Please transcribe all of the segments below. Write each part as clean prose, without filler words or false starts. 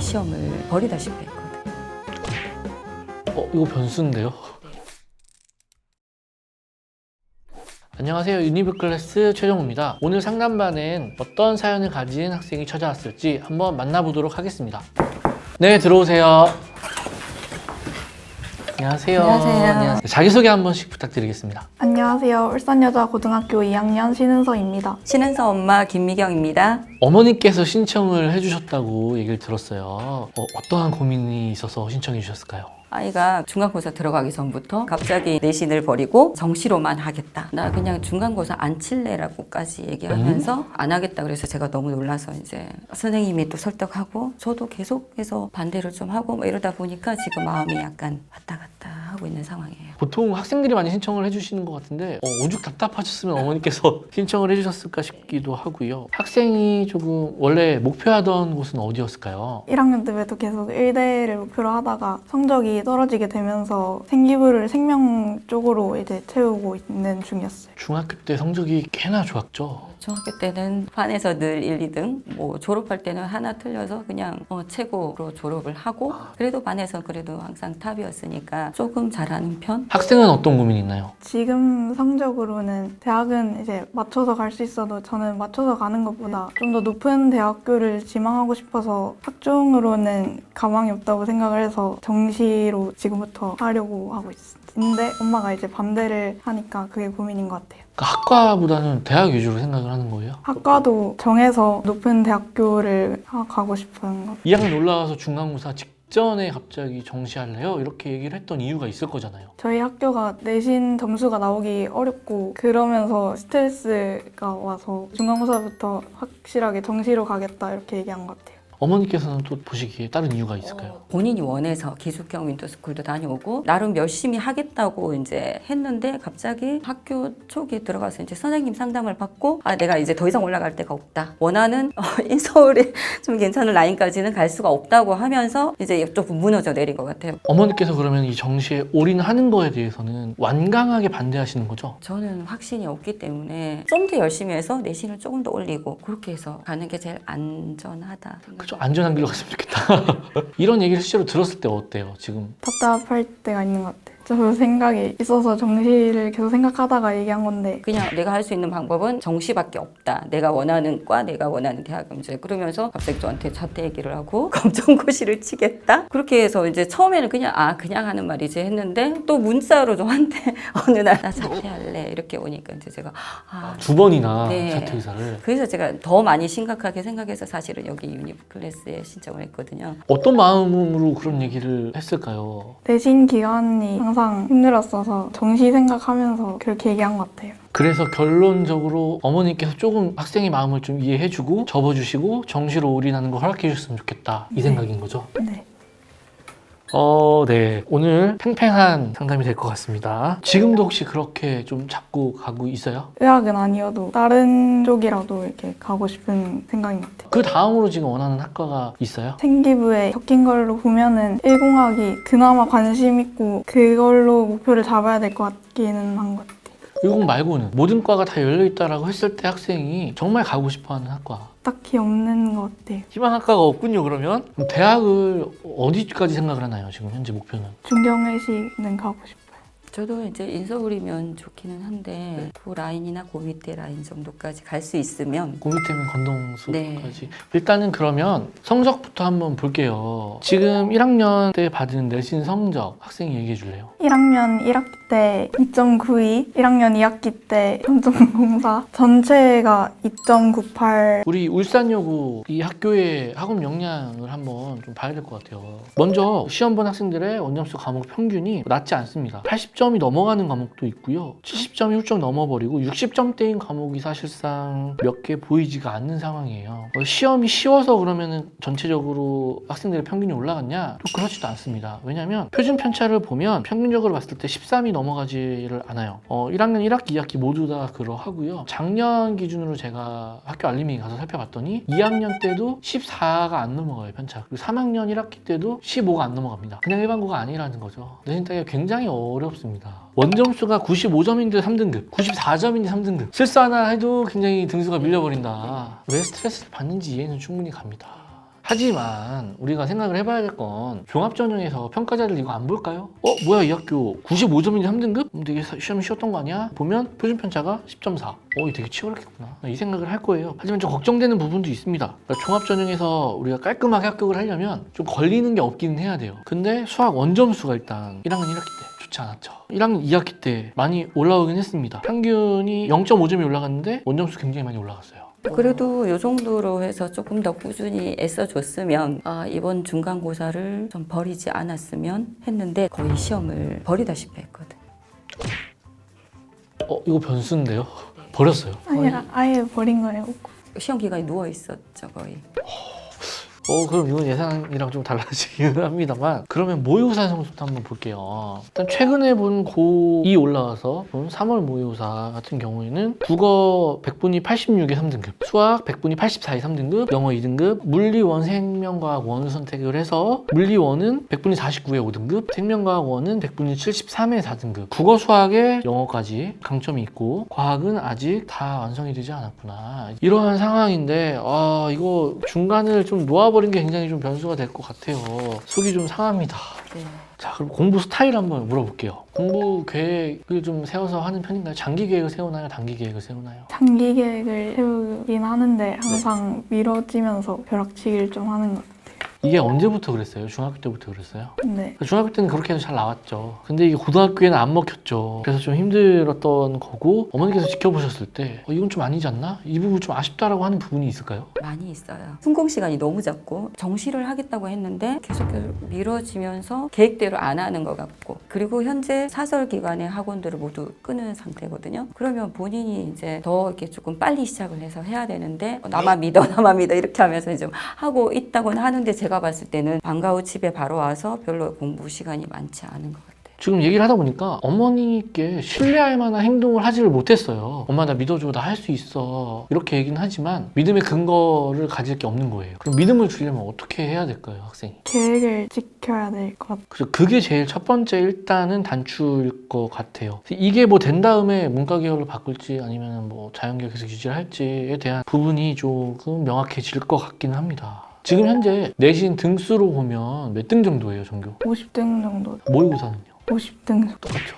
시험을 버리다시피 했거든요. 이거 변수인데요? 안녕하세요. 유니브클래스 최정우입니다. 오늘 상담반엔 어떤 사연을 가진 학생이 찾아왔을지 한번 만나보도록 하겠습니다. 네, 들어오세요. 안녕하세요. 안녕하세요. 자기소개 한 번씩 부탁드리겠습니다. 안녕하세요. 울산여자고등학교 2학년 신은서입니다. 신은서 엄마 김미경입니다. 어머니께서 신청을 해주셨다고 얘기를 들었어요. 어떠한 고민이 있어서 신청해 주셨을까요? 아이가 중간고사 들어가기 전부터 갑자기 내신을 버리고 정시로만 하겠다. 나 그냥 중간고사 안 칠래라고까지 얘기하면서 안 하겠다. 그래서 제가 너무 놀라서 이제 선생님이 또 설득하고 저도 계속해서 반대를 좀 하고 뭐 이러다 보니까 지금 마음이 약간 왔다 갔다 하고 있는 상황이에요. 보통 학생들이 많이 신청을 해주시는 것 같은데 오죽 답답하셨으면 어머니께서 신청을 해주셨을까 싶기도 하고요. 학생이 조금 원래 목표하던 곳은 어디였을까요? 1학년 때부터 계속 1대를 목표로 하다가 성적이 떨어지게 되면서 생기부를 생명 쪽으로 이제 채우고 있는 중이었어요. 중학교 때 성적이 꽤나 좋았죠? 중학교 때는 반에서 늘 1, 2등, 뭐 졸업할 때는 하나 틀려서 그냥 최고로 졸업을 하고 그래도 반에서 그래도 항상 탑이었으니까 조금 잘하는 편? 학생은 어떤 고민이 있나요? 지금 성적으로는 대학은 이제 맞춰서 갈 수 있어도 저는 맞춰서 가는 것보다 좀 더 높은 대학교를 지망하고 싶어서 학종으로는 가망이 없다고 생각을 해서 정시로 지금부터 하려고 하고 있어요. 근데 엄마가 이제 반대를 하니까 그게 고민인 것 같아요. 그러니까 학과보다는 대학 위주로 생각을 하는 거예요? 학과도 정해서 높은 대학교를 가고 싶은 것. 2학년 올라와서 중간고사 직전에 갑자기 정시할래요? 이렇게 얘기를 했던 이유가 있을 거잖아요. 저희 학교가 내신 점수가 나오기 어렵고 그러면서 스트레스가 와서 중간고사부터 확실하게 정시로 가겠다 이렇게 얘기한 것 같아요. 어머니께서는 또 보시기에 다른 이유가 있을까요? 본인이 원해서 기숙형 윈터스쿨도 다녀오고 나름 열심히 하겠다고 이제 했는데 갑자기 학교 초기에 들어가서 이제 선생님 상담을 받고 내가 이제 더 이상 올라갈 데가 없다. 원하는 인서울에 좀 괜찮은 라인까지는 갈 수가 없다고 하면서 이제 조금 무너져 내린 것 같아요. 어머니께서 그러면 이 정시에 올인하는 거에 대해서는 완강하게 반대하시는 거죠? 저는 확신이 없기 때문에 좀 더 열심히 해서 내신을 조금 더 올리고 그렇게 해서 가는 게 제일 안전하다 생각합니다. 좀 안전한 길로 갔으면 좋겠다. 이런 얘기를 실제로 들었을 때 어때요, 지금? 답답할 때가 있는 것 같아요. 저 생각이 있어서 정시를 계속 생각하다가 얘기한 건데 그냥 내가 할 수 있는 방법은 정시밖에 없다. 내가 원하는 과, 내가 원하는 대학은 이제 그러면서 갑자기 저한테 자퇴 얘기를 하고 검정고시를 치겠다. 그렇게 해서 이제 처음에는 그냥 하는 말이지 했는데 또 문자로 저한테 어느 날 나 자퇴할래 이렇게 오니까 이제 제가 두 번이나 네. 자퇴 의사를. 그래서 제가 더 많이 심각하게 생각해서 사실은 여기 유니클래스에 신청을 했거든요. 어떤 마음으로 그런 얘기를 했을까요? 내신 기간이 항상 힘들었어서 정시 생각하면서 그렇게 얘기한 것 같아요. 그래서 결론적으로 어머니께서 조금 학생의 마음을 좀 이해해주고 접어주시고 정시로 올인하는 걸 허락해줬으면 좋겠다 이 생각인 거죠? 네. 네. 오늘 팽팽한 상담이 될 것 같습니다. 지금도 혹시 그렇게 좀 잡고 가고 있어요? 의학은 아니어도 다른 쪽이라도 이렇게 가고 싶은 생각인 것 같아요. 그 다음으로 지금 원하는 학과가 있어요? 생기부에 적힌 걸로 보면은 1공학이 그나마 관심 있고 그걸로 목표를 잡아야 될 것 같기는 한 것 같아요. 이공 말고는 모든 과가 다 열려있다라고 했을 때 학생이 정말 가고 싶어하는 학과. 딱히 없는 것 같아요. 희망 학과가 없군요. 그럼 대학을 어디까지 생각을 하나요? 지금 현재 목표는? 중경외시는 가고 싶어요. 저도 이제 인서울이면 좋기는 한데 그 라인이나 그 밑에 라인 정도까지 갈 수 있으면 그 밑에는 건동수까지. 네. 일단은 그러면 성적부터 한번 볼게요. 지금 1학년 때 받은 내신 성적 학생이 얘기해 줄래요? 1학년 1학기 때 2.92, 1학년 2학기 때 3.04, 전체가 2.98. 우리 울산여고 이 학교의 학업 역량을 한번 좀 봐야 될 것 같아요. 먼저 시험 본 학생들의 원점수 과목 평균이 낮지 않습니다. 80점이 넘어가는 과목도 있고요. 70점이 훌쩍 넘어버리고 60점대인 과목이 사실상 몇 개 보이지가 않는 상황이에요. 시험이 쉬워서 그러면 전체적으로 학생들의 평균이 올라갔냐? 또 그렇지도 않습니다. 왜냐하면 표준 편차를 보면 평균적으로 봤을 때 13이 넘어가지를 않아요. 1학년 1학기, 2학기 모두 다 그러하고요. 작년 기준으로 제가 학교 알림이 가서 살펴봤더니 2학년 때도 14가 안 넘어가요, 편차. 그리고 3학년 1학기 때도 15가 안 넘어갑니다. 그냥 일반고가 아니라는 거죠. 내신 따기가 굉장히 어렵습니다. 원점수가 95점인데 3등급, 94점인데 3등급. 실수 하나 해도 굉장히 등수가 밀려버린다. 왜 스트레스를 받는지 이해는 충분히 갑니다. 하지만 우리가 생각을 해봐야 될 건 종합전형에서 평가자들 이거 안 볼까요? 뭐야 이 학교 95점인데 3등급? 되게 시험 쉬웠던 거 아니야? 보면 표준편차가 10.4. 이거 되게 치열했겠구나. 이 생각을 할 거예요. 하지만 좀 걱정되는 부분도 있습니다. 그러니까 종합전형에서 우리가 깔끔하게 합격을 하려면 좀 걸리는 게 없기는 해야 돼요. 근데 수학 원점수가 일단 1학년 1학기 때 좋지 않았죠. 1학년 2학기 때 많이 올라오긴 했습니다. 평균이 0.5점이 올라갔는데 원점수 굉장히 많이 올라갔어요. 그래도 이 정도로 해서 조금 더 꾸준히 애써줬으면 이번 중간고사를 좀 버리지 않았으면 했는데 거의 시험을 버리다시피 했거든. 이거 변수인데요? 버렸어요. 아예 버린 거예요. 시험 기간에 누워 있었죠 거의. 그럼 이건 예상이랑 좀 달라지긴 합니다만 그러면 모의고사 성적도 한번 볼게요. 일단 최근에 본 고2 올라와서 본 3월 모의고사 같은 경우에는 국어 100분위 86에 3등급, 수학 100분위 84에 3등급, 영어 2등급, 물리 원, 생명과학 원을 선택을 해서 물리 원은 100분위 49에 5등급, 생명과학 원은 100분위 73에 4등급, 국어, 수학에 영어까지 강점이 있고 과학은 아직 다 완성이 되지 않았구나. 이러한 상황인데 이거 중간을 좀 놓아버린 게 굉장히 좀 변수가 될 것 같아요. 속이 좀 상합니다. 네. 자, 그럼 공부 스타일 한번 물어볼게요. 공부 계획을 좀 세워서 하는 편인가요? 장기 계획을 세우나요? 단기 계획을 세우나요? 장기 계획을 세우긴 하는데 항상 미뤄지면서 벼락치기를 좀 하는 것 같아요. 이게 언제부터 그랬어요? 중학교 때부터 그랬어요? 네. 중학교 때는 그렇게 해도 잘 나왔죠. 근데 이게 고등학교에는 안 먹혔죠. 그래서 좀 힘들었던 거고 어머니께서 지켜보셨을 때 이건 좀 아니지 않나? 이 부분 좀 아쉽다라고 하는 부분이 있을까요? 많이 있어요. 순공 시간이 너무 작고 정시를 하겠다고 했는데 계속 미뤄지면서 계획대로 안 하는 것 같고 그리고 현재 사설 기관의 학원들을 모두 끊은 상태거든요. 그러면 본인이 이제 더 이렇게 조금 빨리 시작을 해서 해야 되는데 나만 믿어 이렇게 하면서 좀 하고 있다고는 하는데 제가 봤을 때는 방과 후 집에 바로 와서 별로 공부 시간이 많지 않은 것 같아요. 지금 얘기를 하다 보니까 어머니께 신뢰할 만한 행동을 하지를 못했어요. 엄마 나 믿어줘, 나 할 수 있어 이렇게 얘기는 하지만 믿음의 근거를 가질 게 없는 거예요. 그럼 믿음을 주려면 어떻게 해야 될까요, 학생이? 계획을 지켜야 될 것 같아요. 그래서 그게 제일 첫 번째 일단은 단추일 것 같아요. 이게 뭐 된 다음에 문과 계열을 바꿀지 아니면 뭐 자연계열 계속 유지를 할지에 대한 부분이 조금 명확해질 것 같기는 합니다. 지금 현재 내신 등수로 보면 몇 등 정도예요, 전교? 50등 정도. 모의고사는요? 50등. 똑같죠.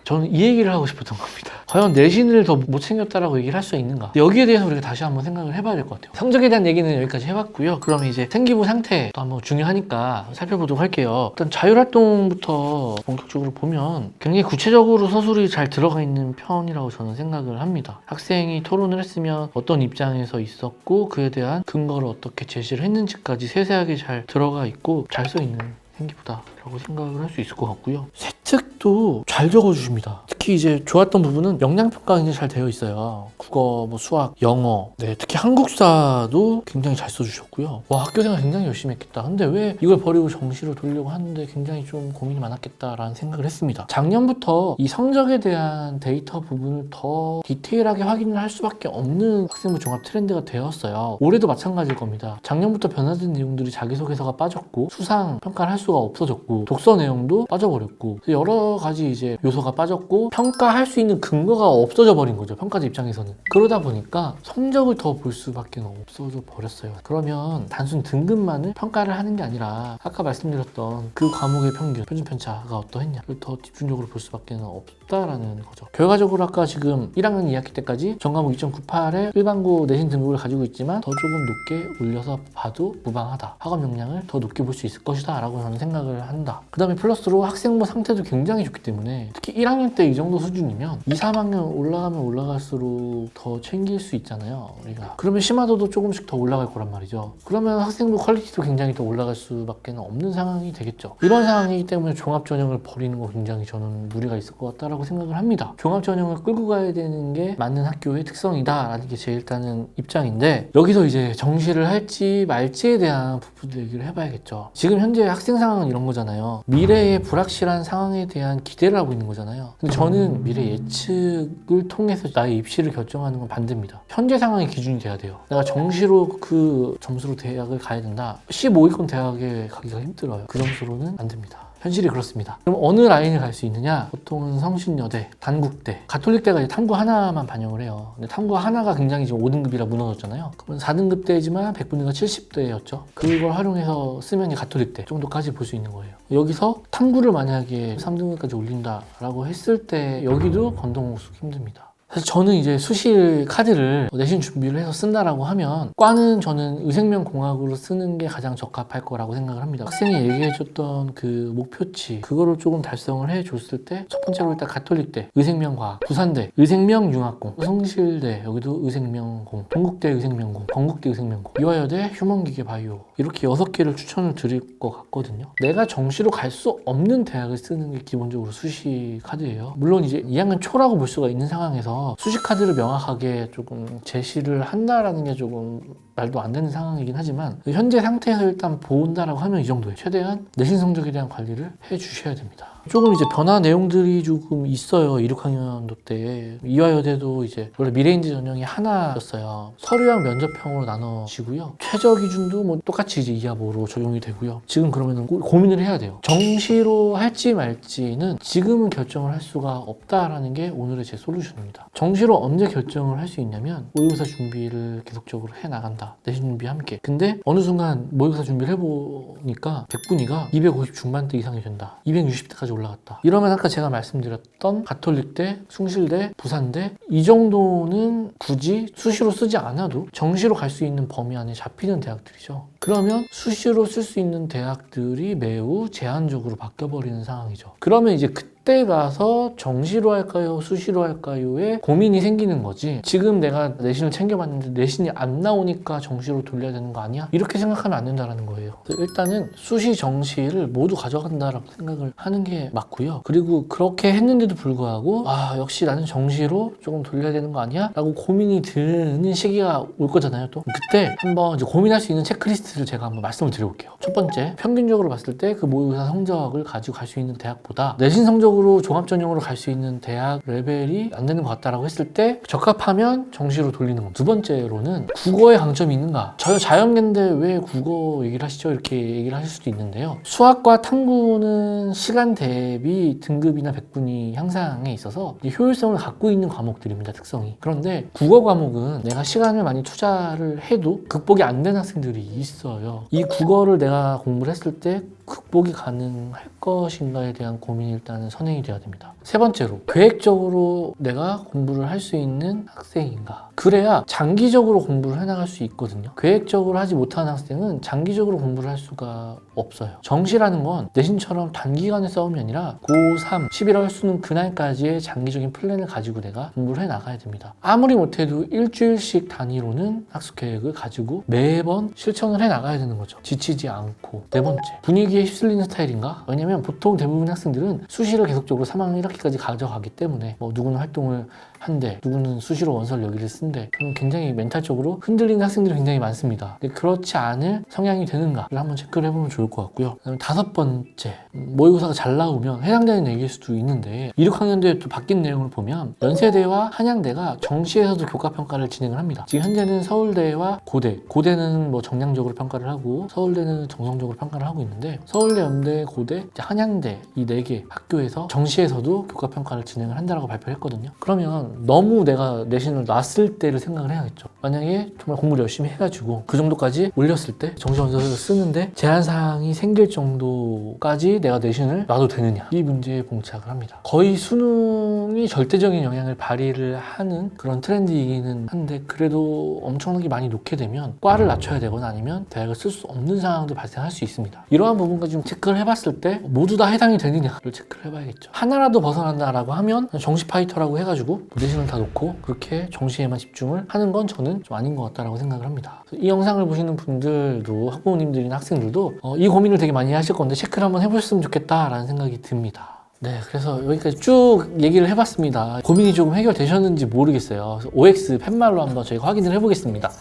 저는 이 얘기를 하고 싶었던 겁니다. 과연 내신을 더 못 챙겼다라고 얘기를 할 수 있는가? 여기에 대해서 우리가 다시 한번 생각을 해봐야 될 것 같아요. 성적에 대한 얘기는 여기까지 해봤고요. 그러면 이제 생기부 상태도 한번 중요하니까 살펴보도록 할게요. 일단 자율활동부터 본격적으로 보면 굉장히 구체적으로 서술이 잘 들어가 있는 편이라고 저는 생각을 합니다. 학생이 토론을 했으면 어떤 입장에서 있었고 그에 대한 근거를 어떻게 제시를 했는지까지 세세하게 잘 들어가 있고 잘 써있는 생기부다라고 생각을 할 수 있을 것 같고요. 세특도 잘 적어주십니다. 특히 이제 좋았던 부분은 역량평가가 굉장히 잘 되어 있어요. 국어, 수학, 영어, 특히 한국사도 굉장히 잘 써주셨고요. 와, 학교생활 굉장히 열심히 했겠다. 근데 왜 이걸 버리고 정시로 돌려고 하는데 굉장히 좀 고민이 많았겠다라는 생각을 했습니다. 작년부터 이 성적에 대한 데이터 부분을 더 디테일하게 확인을 할 수밖에 없는 학생부 종합 트렌드가 되었어요. 올해도 마찬가지일 겁니다. 작년부터 변화된 내용들이 자기소개서가 빠졌고 수상 평가를 할 수가 없어졌고 독서 내용도 빠져버렸고 여러 가지 이제 요소가 빠졌고 평가할 수 있는 근거가 없어져 버린 거죠. 평가자 입장에서는. 그러다 보니까 성적을 더 볼 수밖에 없어져 버렸어요. 그러면 단순 등급만을 평가를 하는 게 아니라 아까 말씀드렸던 그 과목의 평균, 표준편차가 어떠했냐를 더 집중적으로 볼 수밖에 없다라는 거죠. 결과적으로 아까 지금 1학년 2학기 때까지 전과목 2.98에 일반고 내신 등급을 가지고 있지만 더 조금 높게 올려서 봐도 무방하다. 학업 역량을 더 높게 볼 수 있을 것이다 라고 저는 생각을 한다. 그 다음에 플러스로 학생부 상태도 굉장히 좋기 때문에 특히 1학년 때 이 정도 수준이면 2, 3학년 올라가면 올라갈수록 더 챙길 수 있잖아요, 우리가. 그러면 심화도도 조금씩 더 올라갈 거란 말이죠. 그러면 학생부 퀄리티도 굉장히 더 올라갈 수밖에 없는 상황이 되겠죠. 이런 상황이기 때문에 종합전형을 버리는 거 굉장히 저는 무리가 있을 것 같다라고 생각을 합니다. 종합전형을 끌고 가야 되는 게 맞는 학교의 특성이다 라는 게 제 일단은 입장인데 여기서 이제 정시를 할지 말지에 대한 부분도 얘기를 해봐야겠죠. 지금 현재 학생 상황은 이런 거잖아요. 미래의 불확실한 상황에 대한 기대를 하고 있는 거잖아요. 근데 저는 미래 예측을 통해서 나의 입시를 결정하는 건 반대입니다. 현재 상황이 기준이 돼야 돼요. 내가 정시로 그 점수로 대학을 가야 된다. 15위권 대학에 가기가 힘들어요. 그 점수로는 안 됩니다. 현실이 그렇습니다. 그럼 어느 라인을 갈 수 있느냐? 보통은 성신여대, 단국대, 가톨릭대가 이제 탐구 하나만 반영을 해요. 근데 탐구 하나가 굉장히 지금 5등급이라 무너졌잖아요. 그러면 4등급대지만 100분위가 70대였죠. 그걸 활용해서 쓰면 이제 가톨릭대 정도까지 볼 수 있는 거예요. 여기서 탐구를 만약에 3등급까지 올린다라고 했을 때 여기도 건동호수 힘듭니다. 사실 저는 이제 수시 카드를 내신 준비를 해서 쓴다라고 하면 과는 저는 의생명공학으로 쓰는 게 가장 적합할 거라고 생각을 합니다. 학생이 얘기해줬던 그 목표치 그거를 조금 달성을 해줬을 때 첫 번째로 일단 가톨릭대, 의생명과학, 부산대, 의생명융합공, 성실대 여기도 의생명공, 동국대 의생명공, 건국대 의생명공, 이화여대 휴먼기계 바이오 이렇게 6개를 추천을 드릴 것 같거든요. 내가 정시로 갈 수 없는 대학을 쓰는 게 기본적으로 수시 카드예요. 물론 이제 2학년 초라고 볼 수가 있는 상황에서 수시 카드를 명확하게 조금 제시를 한다라는 게 조금 말도 안 되는 상황이긴 하지만 현재 상태에서 일단 본다라고 하면 이 정도예요. 최대한 내신 성적에 대한 관리를 해 주셔야 됩니다. 조금 이제 변화 내용들이 조금 있어요. 16학년도 때 이화여대도 이제 원래 미래인지 전형이 하나였어요. 서류형 면접형으로 나눠지고요. 최저 기준도 뭐 똑같이 이제 2하보로 적용이 되고요. 지금 그러면 고민을 해야 돼요. 정시로 할지 말지는 지금은 결정을 할 수가 없다라는 게 오늘의 제 솔루션입니다. 정시로 언제 결정을 할 수 있냐면 모의고사 준비를 계속적으로 해 나간다. 내신 준비와 함께. 근데 어느 순간 모의고사 준비를 해보니까 100분위가 250 중반대 이상이 된다. 260대까지 올라갔다. 이러면 아까 제가 말씀드렸던 가톨릭대, 숭실대, 부산대 이 정도는 굳이 수시로 쓰지 않아도 정시로 갈 수 있는 범위 안에 잡히는 대학들이죠. 그러면 수시로 쓸 수 있는 대학들이 매우 제한적으로 바뀌어버리는 상황이죠. 그러면 이제 그때 가서 정시로 할까요? 수시로 할까요?에 고민이 생기는 거지. 지금 내가 내신을 챙겨봤는데 내신이 안 나오니까 정시로 돌려야 되는 거 아니야? 이렇게 생각하면 안 된다는 거예요. 일단은 수시, 정시를 모두 가져간다라고 생각을 하는 게 맞고요. 그리고 그렇게 했는데도 불구하고 역시 나는 정시로 조금 돌려야 되는 거 아니야? 라고 고민이 드는 시기가 올 거잖아요. 또 그때 한번 이제 고민할 수 있는 체크리스트를 제가 한번 말씀을 드려볼게요. 첫 번째, 평균적으로 봤을 때 그 모의고사 성적을 가지고 갈 수 있는 대학보다 내신 성적으로 종합전형으로 갈 수 있는 대학 레벨이 안 되는 것 같다라고 했을 때 적합하면 정시로 돌리는 겁니다. 두 번째로는 국어에 강점이 있는가? 저요 자연계인데 왜 국어 얘기를 하시죠? 이렇게 얘기를 하실 수도 있는데요. 수학과 탐구는 시간 대비 등급이나 백분위 향상에 있어서 효율성을 갖고 있는 과목들입니다. 특성이. 그런데 국어 과목은 내가 시간을 많이 투자를 해도 극복이 안 되는 학생들이 있어요. 이 국어를 내가 공부를 했을 때 극복이 가능할 것인가에 대한 고민이 일단은 선행이 돼야 됩니다. 세 번째로, 계획적으로 내가 공부를 할 수 있는 학생인가? 그래야 장기적으로 공부를 해나갈 수 있거든요. 계획적으로 하지 못하는 학생은 장기적으로 공부를 할 수가 없어요. 정시라는 건 내신처럼 단기간의 싸움이 아니라 고3, 11월 수능 그날까지의 장기적인 플랜을 가지고 내가 공부를 해나가야 됩니다. 아무리 못해도 일주일씩 단위로는 학습 계획을 가지고 매번 실천을 해나가야 되는 거죠. 지치지 않고. 네 번째, 분위기에 휩쓸리는 스타일인가? 왜냐면 보통 대부분의 학생들은 수시를 계속적으로 3학년 1학기까지 가져가기 때문에 누구는 활동을 한대, 누구는 수시로 원서를 여기를 쓴대. 그럼 굉장히 멘탈적으로 흔들리는 학생들이 굉장히 많습니다. 근데 그렇지 않을 성향이 되는가를 한번 체크를 해보면 좋을 것 같고요. 그다음에 다섯 번째, 모의고사가 잘 나오면 해당되는 얘기일 수도 있는데 2, 6학년도에 또 바뀐 내용을 보면 연세대와 한양대가 정시에서도 교과평가를 진행을 합니다. 지금 현재는 서울대와 고대는 뭐 정량적으로 평가를 하고 서울대는 정성적으로 평가를 하고 있는데 서울대, 연대, 고대, 한양대 이 4개 학교에서 정시에서도 교과평가를 진행을 한다라고 발표를 했거든요. 그러면 너무 내가 내신을 놨을 때를 생각을 해야겠죠. 만약에 정말 공부를 열심히 해가지고 그 정도까지 올렸을 때 정시원서를 쓰는데 제한사항이 생길 정도까지 내가 내신을 놔도 되느냐, 이 문제에 봉착을 합니다. 거의 수능이 절대적인 영향을 발휘를 하는 그런 트렌드이기는 한데 그래도 엄청나게 많이 놓게 되면 과를 낮춰야 되거나 아니면 대학을 쓸 수 없는 상황도 발생할 수 있습니다. 이러한 부분까지 좀 체크를 해봤을 때 모두 다 해당이 되느냐를 체크를 해봐야겠죠. 하나라도 벗어난다라고 하면 정시 파이터라고 해가지고 내신을 다 놓고 그렇게 정시에만 집중을 하는 건 저는 좀 아닌 것 같다라고 생각을 합니다. 이 영상을 보시는 분들도 학부모님들이나 학생들도 이 고민을 되게 많이 하실 건데 체크를 한번 해보셨으면 좋겠다라는 생각이 듭니다. 네, 그래서 여기까지 쭉 얘기를 해봤습니다. 고민이 조금 해결되셨는지 모르겠어요. 그래서 OX 팻말로 한번 저희가 확인을 해보겠습니다.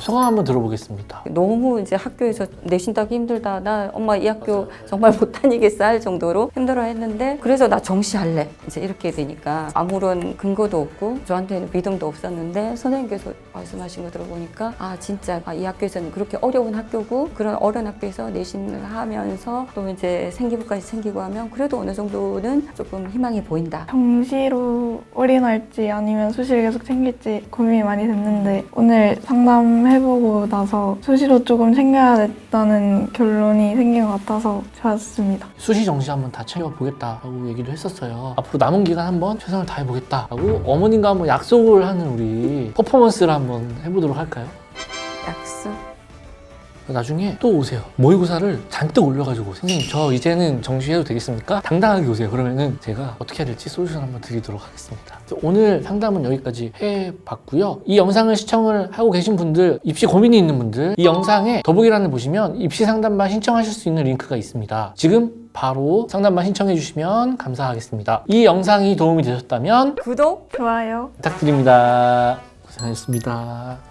소감 한번 들어보겠습니다. 너무 이제 학교에서 내신 따기 힘들다. 나 엄마 이 학교 정말 못 다니겠어 할 정도로 힘들어 했는데 그래서 나 정시할래. 이제 이렇게 되니까 아무런 근거도 없고 저한테는 믿음도 없었는데 선생님께서 말씀하신 거 들어보니까 아 진짜 이 학교에서는 그렇게 어려운 학교고 그런 어려운 학교에서 내신을 하면서 또 이제 생기부까지 챙기고 하면 그래도 어느 정도는 조금 희망이 보인다. 정시로 올인할지 아니면 수시를 계속 챙길지 고민이 많이 됐는데 오늘 상담해보고 나서 수시로 조금 챙겨야겠다는 결론이 생긴 것 같아서 좋았습니다. 수시 정시 한번 다 챙겨보겠다라고 얘기도 했었어요. 앞으로 남은 기간 한번 최선을 다해보겠다라고 어머님과 한번 약속을 하는 우리 퍼포먼스를 한번 해보도록 할까요? 약속. 나중에 또 오세요. 모의고사를 잔뜩 올려가지고 선생님 저 이제는 정시해도 되겠습니까? 당당하게 오세요. 그러면은 제가 어떻게 해야 될지 솔루션 한번 드리도록 하겠습니다. 오늘 상담은 여기까지 해봤고요. 이 영상을 시청을 하고 계신 분들, 입시 고민이 있는 분들, 이 영상에 더보기란을 보시면 입시 상담반 신청하실 수 있는 링크가 있습니다. 지금 바로 상담반 신청해 주시면 감사하겠습니다. 이 영상이 도움이 되셨다면 구독. 좋아요. 부탁드립니다. 고생하셨습니다.